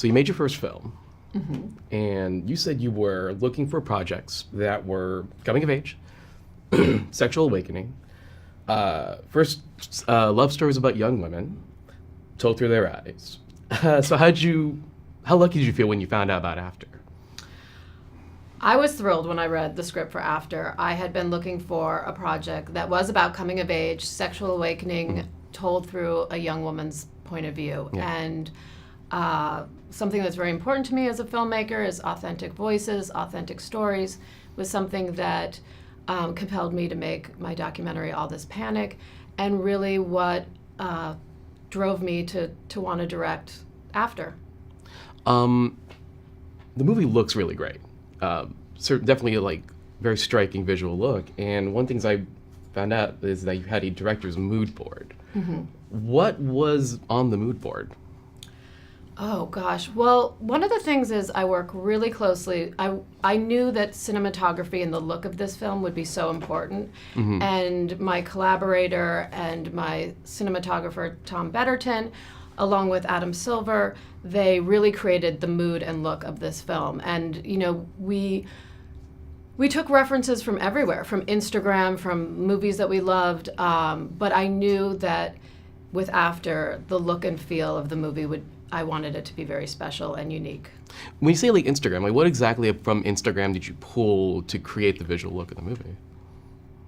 So you made your first film, and you said you were looking for projects that were coming of age, sexual awakening, first love stories about young women told through their eyes. So how lucky did you feel when you found out about After? I was thrilled when I read the script for After. I had been looking for a project that was about coming of age, sexual awakening, told through a young woman's point of view. Yeah. And something that's very important to me as a filmmaker is authentic voices, authentic stories, was something that compelled me to make my documentary, All This Panic, and really what drove me to want to direct After. The movie looks really great. Definitely like very striking visual look. And one thing I found out is that you had a director's mood board. What was on the mood board? Oh gosh. Well, one of the things is I work really closely. I knew that cinematography and the look of this film would be so important. And my collaborator and my cinematographer, Tom Betterton, along with Adam Silver, they really created the mood and look of this film. And, you know, we took references from everywhere, from Instagram, from movies that we loved, but I knew that with After, the look and feel of the movie I wanted it to be very special and unique. When you say like Instagram, like what exactly from Instagram did you pull to create the visual look of the movie?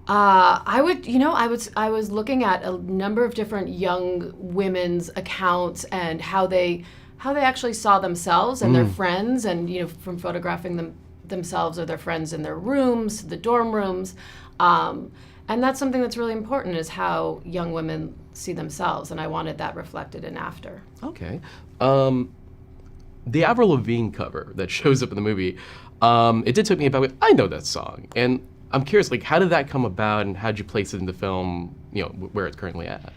I was looking at a number of different young women's accounts and how they actually saw themselves and their friends, and you know, from photographing themselves or their friends in their rooms, the dorm rooms, and that's something that's really important, is how young women see themselves, and I wanted that reflected in After. Okay. The Avril Lavigne cover that shows up in the movie, it did take me about, I know that song, and I'm curious, like, how did that come about, and how did you place it in the film, you know, where it's currently at?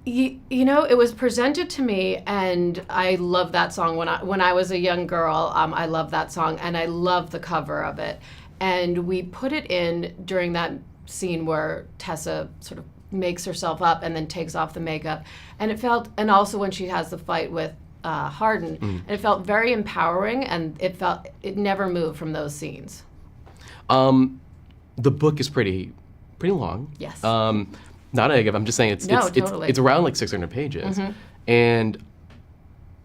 You know, it was presented to me, and I love that song. When I was a young girl, I loved that song, and I love the cover of it. And we put it in during that scene where Tessa sort of makes herself up and then takes off the makeup. And and also when she has the fight with Hardin, and it felt very empowering, and it never moved from those scenes. The book is pretty long. Yes. Not negative. I'm just saying totally. it's around like 600 pages. And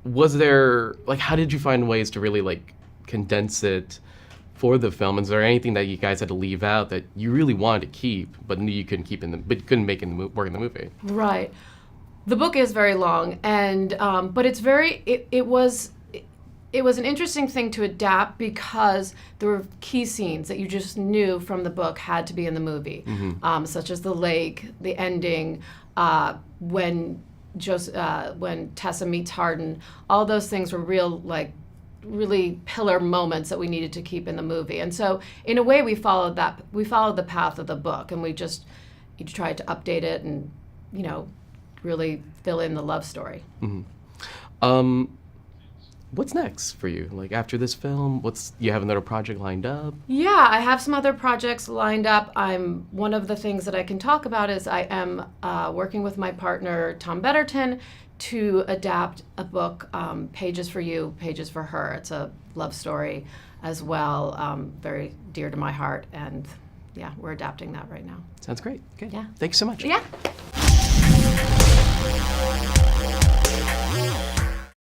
was there, like, how did you find ways to really like condense it for the film? Is there anything that you guys had to leave out that you really wanted to keep but knew you couldn't keep but couldn't make work in the movie? Right. The book is very long, and but it's it was an interesting thing to adapt because there were key scenes that you just knew from the book had to be in the movie, such as the lake, the ending, when Tessa meets Hardin. All those things were really pillar moments that we needed to keep in the movie. And so in a way we followed the path of the book, and we tried to update it and, you know, really fill in the love story. What's next for you? Like after this film, you have another project lined up? Yeah, I have some other projects lined up. One of the things that I can talk about is I am working with my partner, Tom Betterton, to adapt a book, Pages for You, Pages for Her. It's a love story as well, very dear to my heart, and yeah, we're adapting that right now. Sounds great. Okay. Yeah. Thank you so much. Yeah.